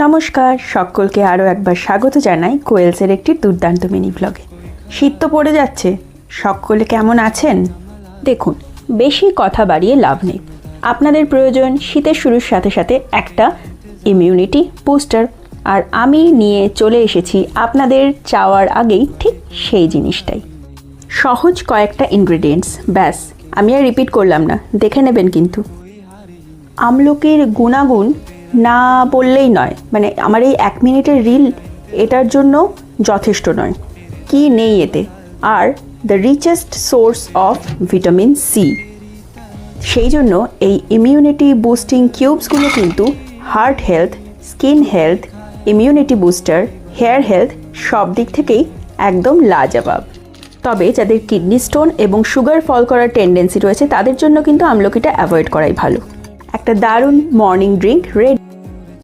নমস্কার, সকলকে আরও একবার স্বাগত জানাই কোয়েলসের একটি দুর্দান্ত মিনি ব্লগে। শীত তো পড়ে যাচ্ছে, সকলে কেমন আছেন? দেখুন, বেশি কথা বাড়িয়ে লাভ নেই। আপনাদের প্রয়োজন শীতের শুরুর সাথে সাথে একটা ইমিউনিটি বুস্টার, আর আমি নিয়ে চলে এসেছি আপনাদের চাওয়ার আগেই ঠিক সেই জিনিসটাই। সহজ কয়েকটা ইনগ্রেডিয়েন্টস, ব্যাস। আমি আর রিপিট করলাম না, দেখে নেবেন কিন্তু। আমলকির গুণাগুণ না বললেই নয়, মানে আমার এই 1 মিনিটের রিল এটার জন্য যথেষ্ট নয়। কি নেই এতে? আর the richest source of vitamin C. সেই জন্য এই ইমিউনিটি বুস্টিং কিউবসগুলো কিন্তু heart health, skin health, immunity booster, hair health সব দিক থেকেই একদম লাজবাব। তবে যাদের কিডনি স্টোন এবং সুগার ফল করার টেন্ডেন্সি রয়েছে তাদের জন্য কিন্তু আমলকিটা অ্যাভয়েড করাই ভালো। একটা দারুণ মর্নিং ড্রিঙ্ক রেডি।